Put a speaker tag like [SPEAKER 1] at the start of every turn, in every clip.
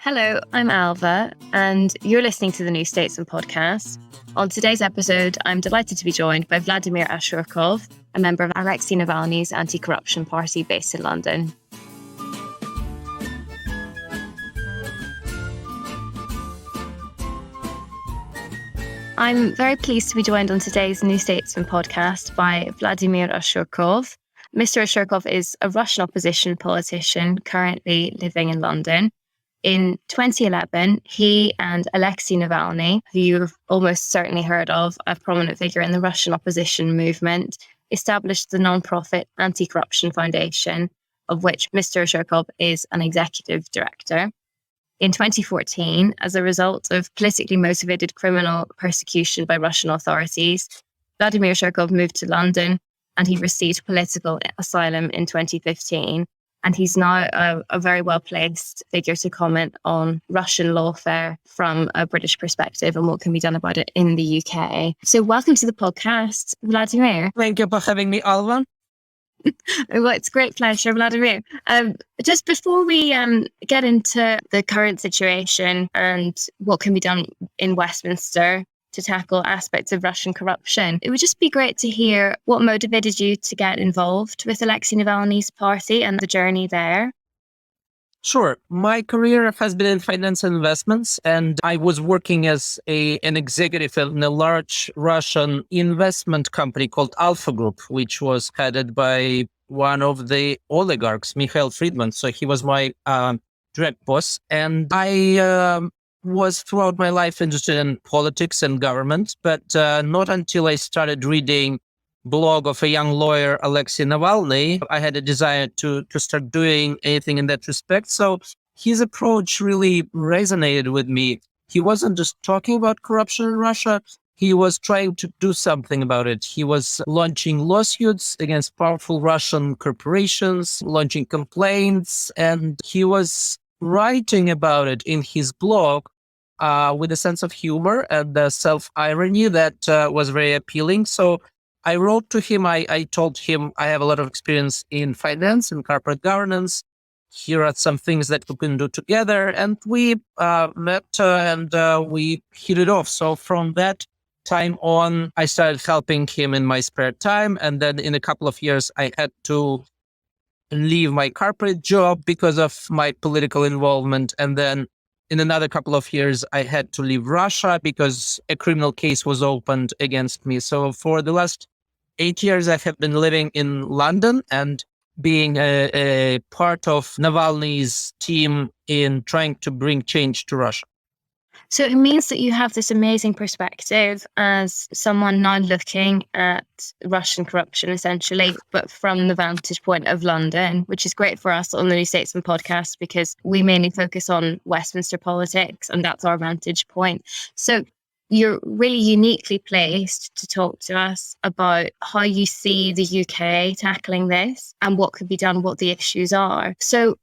[SPEAKER 1] Hello, I'm Ailbhe, and you're listening to the new Statesman podcast. On today's episode, I'm delighted to be joined by Vladimir Ashurkov, a member of Alexei Navalny's anti-corruption party based in London. I'm very pleased to be joined on today's New Statesman podcast by Vladimir Ashurkov. Mr. Ashurkov is a Russian opposition politician currently living in London. In 2011, he and Alexei Navalny, who you've almost certainly heard of, a prominent figure in the Russian opposition movement, established the non-profit Anti-Corruption Foundation, of which Mr. Ashurkov is an executive director. In 2014, as a result of politically motivated criminal persecution by Russian authorities, Vladimir Ashurkov moved to London and he received political asylum in 2015. And he's now a very well-placed figure to comment on Russian lawfare from a British perspective and what can be done about it in the UK. So welcome to the podcast, Vladimir.
[SPEAKER 2] Thank you for having me, Ailbhe.
[SPEAKER 1] Well, it's a great pleasure, Vladimir. Just before we get into the current situation and what can be done in Westminster to tackle aspects of Russian corruption, it would just be great to hear what motivated you to get involved with Alexei Navalny's party and the journey there.
[SPEAKER 2] Sure. My career has been in finance and investments, and I was working as an executive in a large Russian investment company called Alpha Group, which was headed by one of the oligarchs, Mikhail Friedman. So he was my direct boss. And I was throughout my life interested in politics and government, but not until I started reading blog of a young lawyer, Alexei Navalny, I had a desire to start doing anything in that respect. So his approach really resonated with me. He wasn't just talking about corruption in Russia. He was trying to do something about it. He was launching lawsuits against powerful Russian corporations, launching complaints, and he was writing about it in his blog with a sense of humor and the self-irony that was very appealing. So I wrote to him, I told him I have a lot of experience in finance and corporate governance. Here are some things that we can do together. And we met and we hit it off. So from that time on, I started helping him in my spare time. And then in a couple of years, I had to leave my corporate job because of my political involvement. And then in another couple of years, I had to leave Russia because a criminal case was opened against me. So for the last 8 years, I have been living in London and being a part of Navalny's team in trying to bring change to Russia.
[SPEAKER 1] So it means that you have this amazing perspective as someone now looking at Russian corruption, essentially, but from the vantage point of London, which is great for us on the New Statesman podcast because we mainly focus on Westminster politics and that's our vantage point. So you're really uniquely placed to talk to us about how you see the UK tackling this and what could be done, what the issues are. So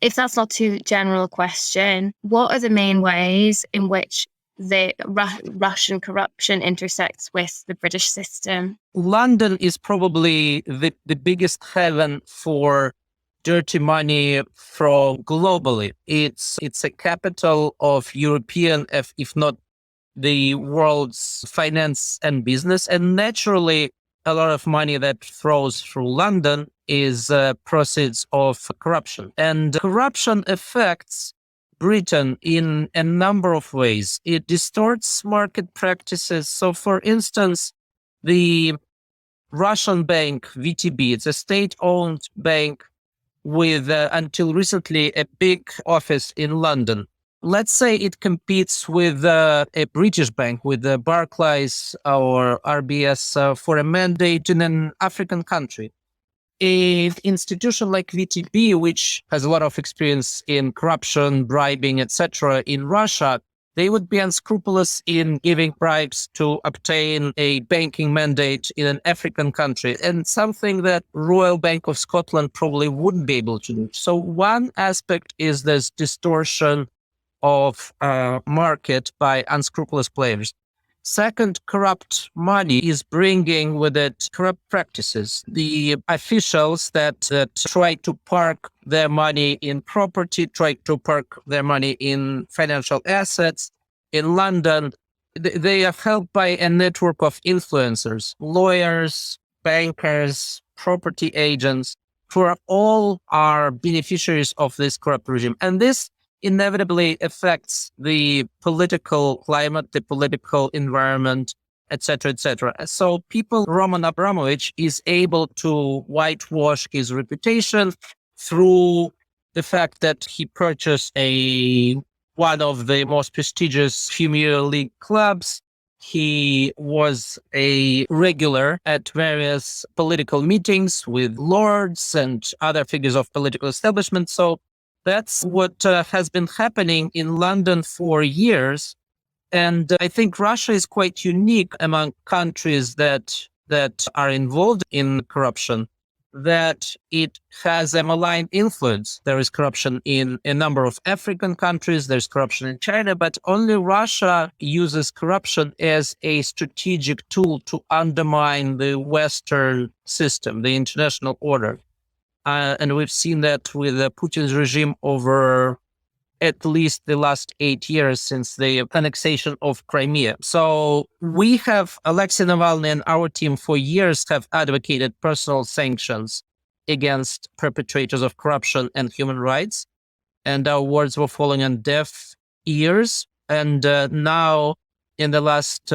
[SPEAKER 1] if that's not too general a question, what are the main ways in which the Russian corruption intersects with the British system?
[SPEAKER 2] London is probably the biggest haven for dirty money from globally. It's a capital of European, if not the world's finance and business. And naturally, a lot of money that flows through London is proceeds of corruption. And corruption affects Britain in a number of ways. It distorts market practices. So for instance, the Russian bank VTB, it's a state-owned bank with, until recently, a big office in London. Let's say it competes with a British bank, with Barclays or RBS for a mandate in an African country. An institution like VTB, which has a lot of experience in corruption, bribing, etc. in Russia, they would be unscrupulous in giving bribes to obtain a banking mandate in an African country, and something that Royal Bank of Scotland probably wouldn't be able to do. So one aspect is this distortion of market by unscrupulous players. Second, corrupt money is bringing with it corrupt practices. The officials that try to park their money in property, try to park their money in financial assets in London, they are helped by a network of influencers, lawyers, bankers, property agents, who all are beneficiaries of this corrupt regime. And this inevitably affects the political climate, the political environment, etc., etc. So Roman Abramovich is able to whitewash his reputation through the fact that he purchased one of the most prestigious Premier League clubs. He was a regular at various political meetings with lords and other figures of political establishment. So that's what has been happening in London for years. And I think Russia is quite unique among countries that are involved in corruption, that it has a malign influence. There is corruption in a number of African countries, there's corruption in China, but only Russia uses corruption as a strategic tool to undermine the Western system, the international order. And we've seen that with Putin's regime over at least the last 8 years since the annexation of Crimea. So we have Alexei Navalny and our team for years have advocated personal sanctions against perpetrators of corruption and human rights. And our words were falling on deaf ears. And now in the last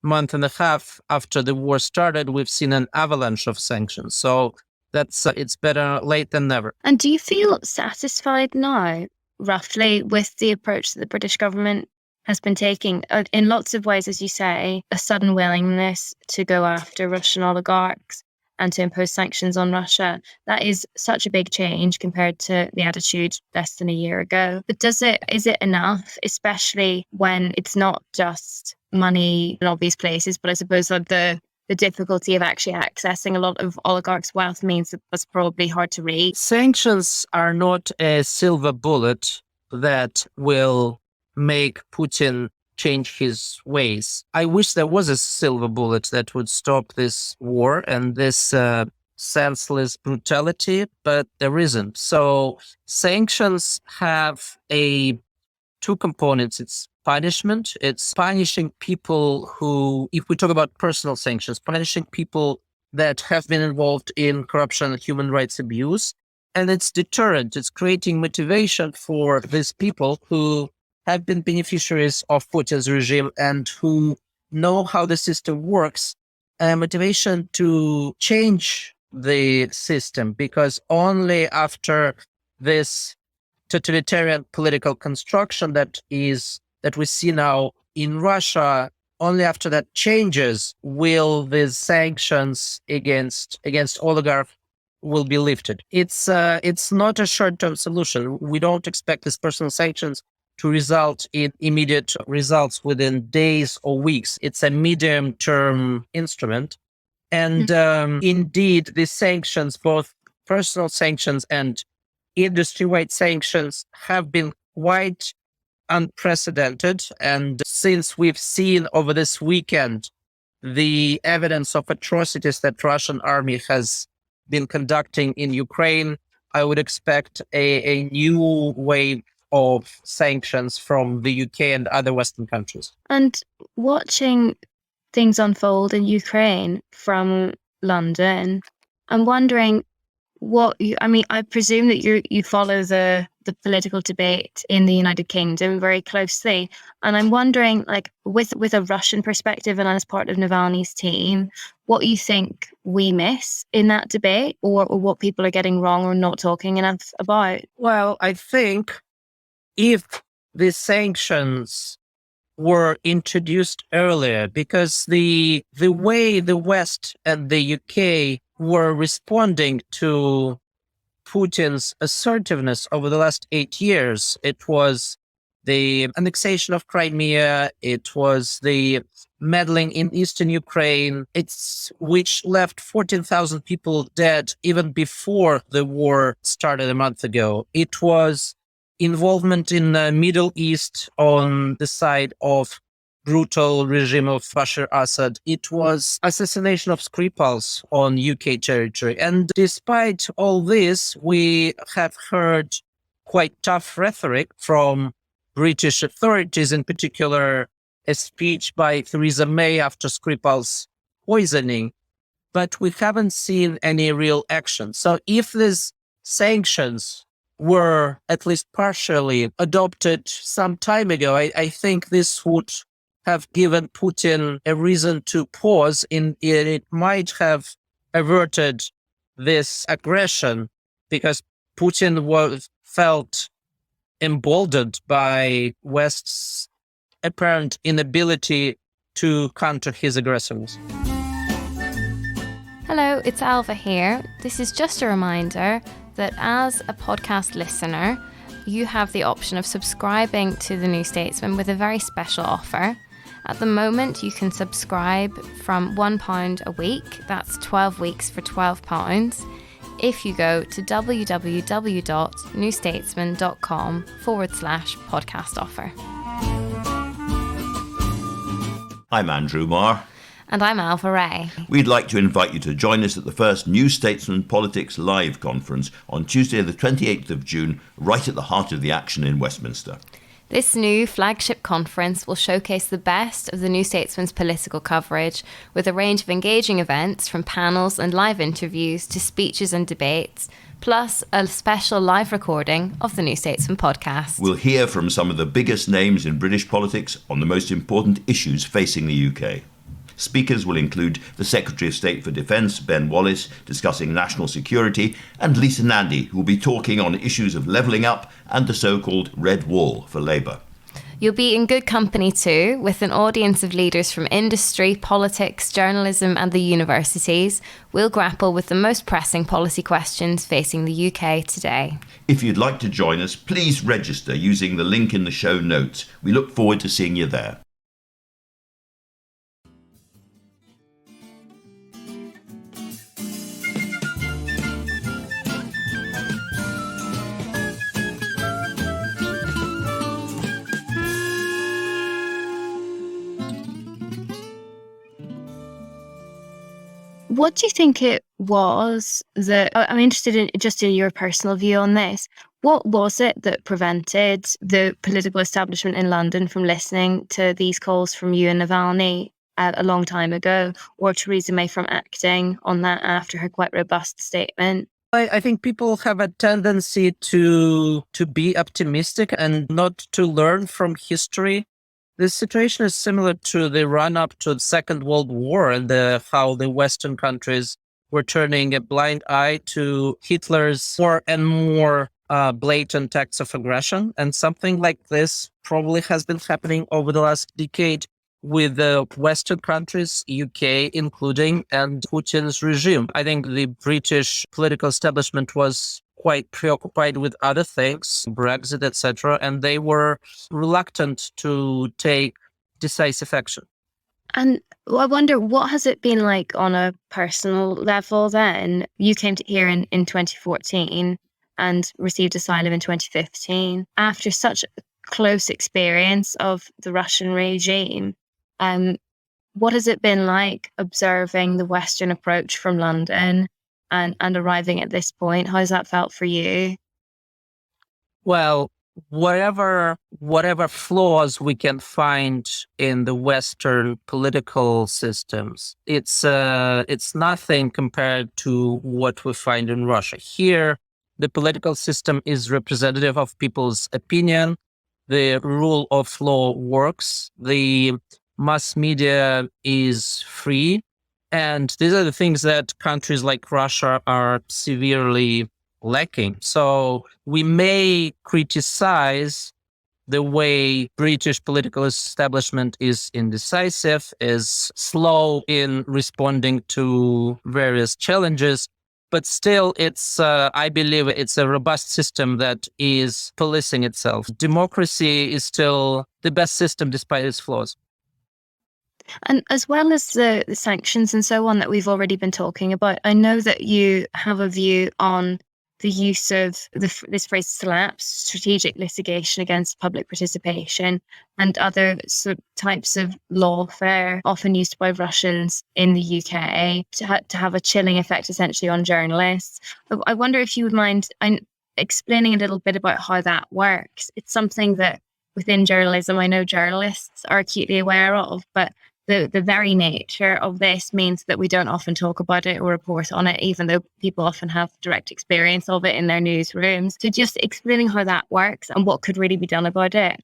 [SPEAKER 2] month and a half after the war started, we've seen an avalanche of sanctions. So it's better late than never.
[SPEAKER 1] And do you feel satisfied now, roughly, with the approach that the British government has been taking? In lots of ways, as you say, a sudden willingness to go after Russian oligarchs and to impose sanctions on Russia. That is such a big change compared to the attitude less than a year ago. But is it enough, especially when it's not just money in obvious places, but I suppose that the difficulty of actually accessing a lot of oligarchs' wealth means that that's probably hard to read?
[SPEAKER 2] Sanctions are not a silver bullet that will make Putin change his ways. I wish there was a silver bullet that would stop this war and this senseless brutality, but there isn't. So sanctions have two components. It's punishment. It's punishing people who, if we talk about personal sanctions, punishing people that have been involved in corruption and human rights abuse. And it's deterrent. It's creating motivation for these people who have been beneficiaries of Putin's regime and who know how the system works, motivation to change the system, because only after this totalitarian political construction that we see now in Russia, only after that changes will these sanctions against oligarchs will be lifted. It's not a short-term solution. We don't expect these personal sanctions to result in immediate results within days or weeks. It's a medium-term instrument. And indeed, the sanctions, both personal sanctions and industry-wide sanctions, have been quite unprecedented. And since we've seen over this weekend the evidence of atrocities that Russian army has been conducting in Ukraine, I would expect a new wave of sanctions from the UK and other Western countries.
[SPEAKER 1] And watching things unfold in Ukraine from London, I'm wondering I presume that you follow the political debate in the United Kingdom very closely. And I'm wondering, like, with a Russian perspective and as part of Navalny's team, what you think we miss in that debate, or what people are getting wrong or not talking enough about?
[SPEAKER 2] Well, I think if the sanctions were introduced earlier, because the way the West and the UK were responding to Putin's assertiveness over the last 8 years, it was the annexation of Crimea, it was the meddling in eastern Ukraine, which left 14,000 people dead even before the war started a month ago. It was involvement in the Middle East on the side of brutal regime of Bashar Assad. It was assassination of Skripals on UK territory. And despite all this, we have heard quite tough rhetoric from British authorities, in particular a speech by Theresa May after Skripal's poisoning. But we haven't seen any real action. So if these sanctions were at least partially adopted some time ago, I think this would have given Putin a reason to pause, and it might have averted this aggression, because Putin felt emboldened by West's apparent inability to counter his aggressiveness.
[SPEAKER 1] Hello, it's Ailbhe here. This is just a reminder that as a podcast listener, you have the option of subscribing to The New Statesman with a very special offer. At the moment, you can subscribe from £1 a week. That's 12 weeks for £12. If you go to www.newstatesman.com/podcast offer.
[SPEAKER 3] I'm Andrew Marr.
[SPEAKER 1] And I'm Ailbhe Rea.
[SPEAKER 3] We'd like to invite you to join us at the first New Statesman Politics Live conference on Tuesday the 28th of June, right at the heart of the action in Westminster.
[SPEAKER 1] This new flagship conference will showcase the best of the New Statesman's political coverage, with a range of engaging events from panels and live interviews to speeches and debates, plus a special live recording of the New Statesman podcast.
[SPEAKER 3] We'll hear from some of the biggest names in British politics on the most important issues facing the UK. Speakers will include the Secretary of State for Defence, Ben Wallace, discussing national security, and Lisa Nandy, who will be talking on issues of levelling up and the so-called Red Wall for Labour.
[SPEAKER 1] You'll be in good company too, with an audience of leaders from industry, politics, journalism and the universities. We'll grapple with the most pressing policy questions facing the UK today.
[SPEAKER 3] If you'd like to join us, please register using the link in the show notes. We look forward to seeing you there.
[SPEAKER 1] What do you think it was that, I'm interested in just in your personal view on this, what was it that prevented the political establishment in London from listening to these calls from you and Navalny a long time ago, or Theresa May from acting on that after her quite robust statement?
[SPEAKER 2] I think people have a tendency to be optimistic and not to learn from history. This situation is similar to the run-up to the Second World War and how the Western countries were turning a blind eye to Hitler's more and more blatant acts of aggression. And something like this probably has been happening over the last decade with the Western countries, UK including, and Putin's regime. I think the British political establishment was quite preoccupied with other things, Brexit, etc., and they were reluctant to take decisive action.
[SPEAKER 1] And I wonder, what has it been like on a personal level then? You came here in 2014 and received asylum in 2015. After such a close experience of the Russian regime, what has it been like observing the Western approach from London and arriving at this point? How has that felt for you?
[SPEAKER 2] Well, whatever flaws we can find in the Western political systems, it's nothing compared to what we find in Russia. Here, the political system is representative of people's opinion. The rule of law works. The mass media is free. And these are the things that countries like Russia are severely lacking. So we may criticize the way British political establishment is indecisive, is slow in responding to various challenges, but still I believe it's a robust system that is policing itself. Democracy is still the best system despite its flaws.
[SPEAKER 1] And as well as the sanctions and so on that we've already been talking about, I know that you have a view on the use of this phrase SLAPS, strategic litigation against public participation, and other types of lawfare often used by Russians in the UK to have a chilling effect essentially on journalists. I wonder if you would mind explaining a little bit about how that works. It's something that within journalism, I know journalists are acutely aware of, but the very nature of this means that we don't often talk about it or report on it, even though people often have direct experience of it in their newsrooms. So just explaining how that works and what could really be done about it.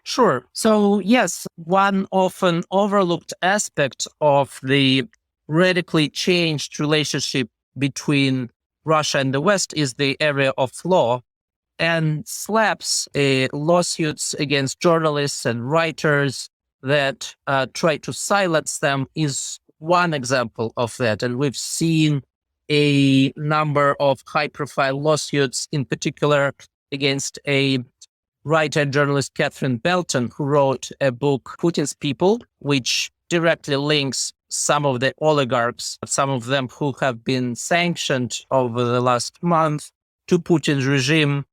[SPEAKER 2] Sure. So yes, one often overlooked aspect of the radically changed relationship between Russia and the West is the area of law. And SLAPS, lawsuits against journalists and writers that try to silence them, is one example of that. And we've seen a number of high-profile lawsuits, in particular against a writer and journalist, Catherine Belton, who wrote a book, Putin's People, which directly links some of the oligarchs, some of them who have been sanctioned over the last month, to Putin's regime,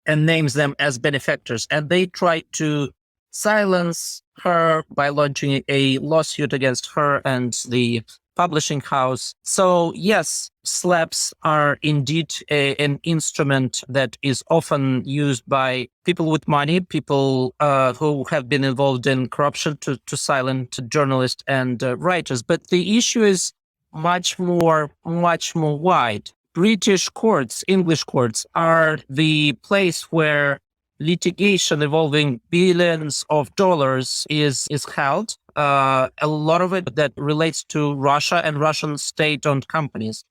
[SPEAKER 2] and names them as benefactors. And they tried to silence her by launching a lawsuit against her and the publishing house. So yes, SLAPS are indeed an instrument that is often used by people with money, people who have been involved in corruption to silence journalists and writers. But the issue is much more wide. British courts, English courts, are the place where litigation involving billions of dollars is held. A lot of it that relates to Russia and Russian state-owned companies.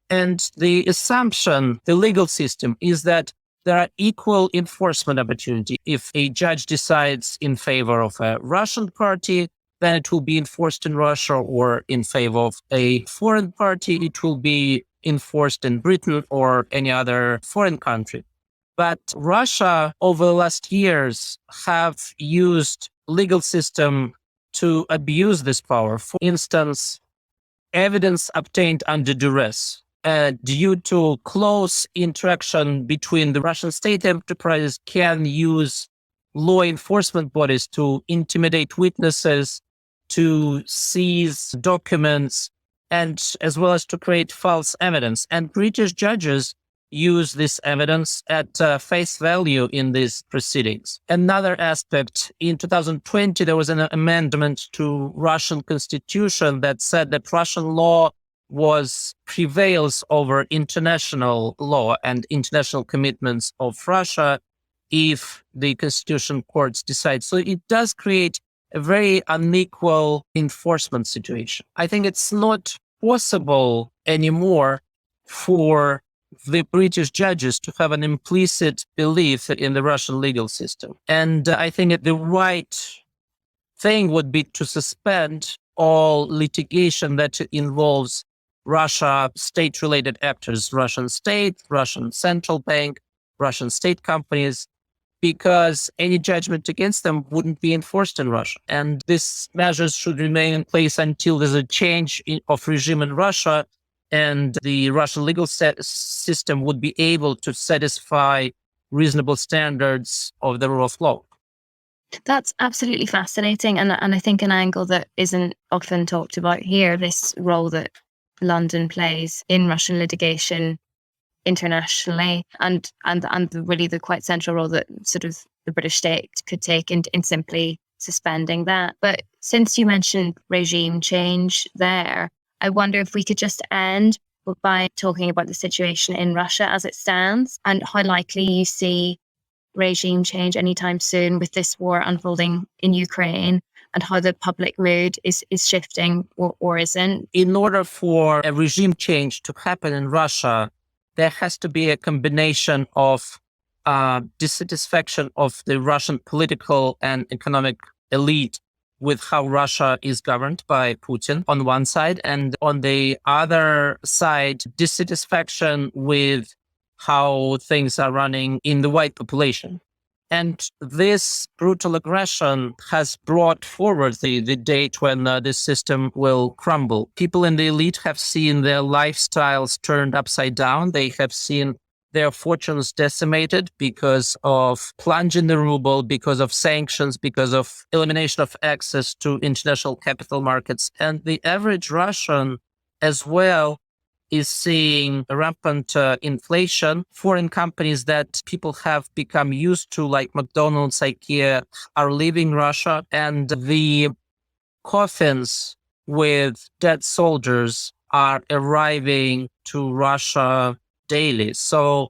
[SPEAKER 2] And the assumption, the legal system, is that there are equal enforcement opportunity. If a judge decides in favor of a Russian party, then it will be enforced in Russia, or in favor of a foreign party, it will be enforced in Britain or any other foreign country. But Russia, over the last years, have used legal system to abuse this power. For instance, evidence obtained under duress due to close interaction between the Russian state enterprise can use law enforcement bodies to intimidate witnesses, to seize documents, and as well as to create false evidence. And British judges use this evidence at face value in these proceedings. Another aspect, in 2020, there was an amendment to Russian constitution that said that Russian law prevails over international law and international commitments of Russia if the constitution courts decide. So it does create a very unequal enforcement situation. I think it's not possible anymore for the British judges to have an implicit belief in the Russian legal system. And I think that the right thing would be to suspend all litigation that involves Russia state-related actors, Russian state, Russian central bank, Russian state companies, because any judgment against them wouldn't be enforced in Russia. And these measures should remain in place until there's a change of regime in Russia, and the Russian legal system would be able to satisfy reasonable standards of the rule of law.
[SPEAKER 1] That's absolutely fascinating. And I think an angle that isn't often talked about here, this role that London plays in Russian litigation internationally, and really the quite central role that sort of the British state could take in simply suspending that. But since you mentioned regime change there, I wonder if we could just end by talking about the situation in Russia as it stands, and how likely you see regime change anytime soon with this war unfolding in Ukraine, and how the public mood is shifting or isn't.
[SPEAKER 2] In order for a regime change to happen in Russia, there has to be a combination of dissatisfaction of the Russian political and economic elite with how Russia is governed by Putin on one side, and on the other side, dissatisfaction with how things are running in the white population. And this brutal aggression has brought forward the date when this system will crumble. People in the elite have seen their lifestyles turned upside down. They have seen their fortunes decimated because of plunge in the ruble, because of sanctions, because of elimination of access to international capital markets. And the average Russian as well is seeing rampant inflation. Foreign companies that people have become used to, like McDonald's, IKEA, are leaving Russia, and the coffins with dead soldiers are arriving to Russia daily. So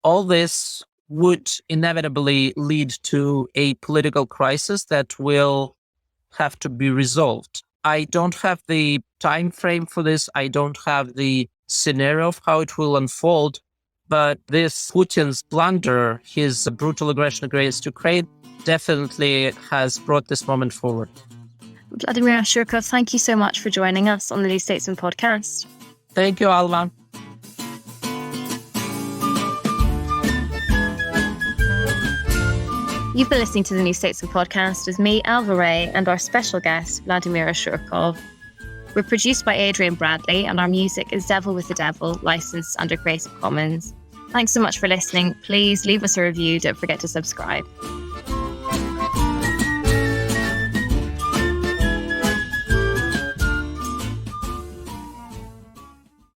[SPEAKER 2] all this would inevitably lead to a political crisis that will have to be resolved. I don't have the time frame for this. I don't have the scenario of how it will unfold, but this Putin's blunder, his brutal aggression against Ukraine, definitely has brought this moment forward.
[SPEAKER 1] Vladimir Ashurkov, thank you so much for joining us on the New Statesman podcast.
[SPEAKER 2] Thank you, Ailbhe.
[SPEAKER 1] You've been listening to the New Statesman podcast with me, Ailbhe Rea, and our special guest, Vladimir Ashurkov. We're produced by Adrian Bradley, and our music is Devil with the Devil, licensed under Creative Commons. Thanks so much for listening. Please leave us a review. Don't forget to subscribe.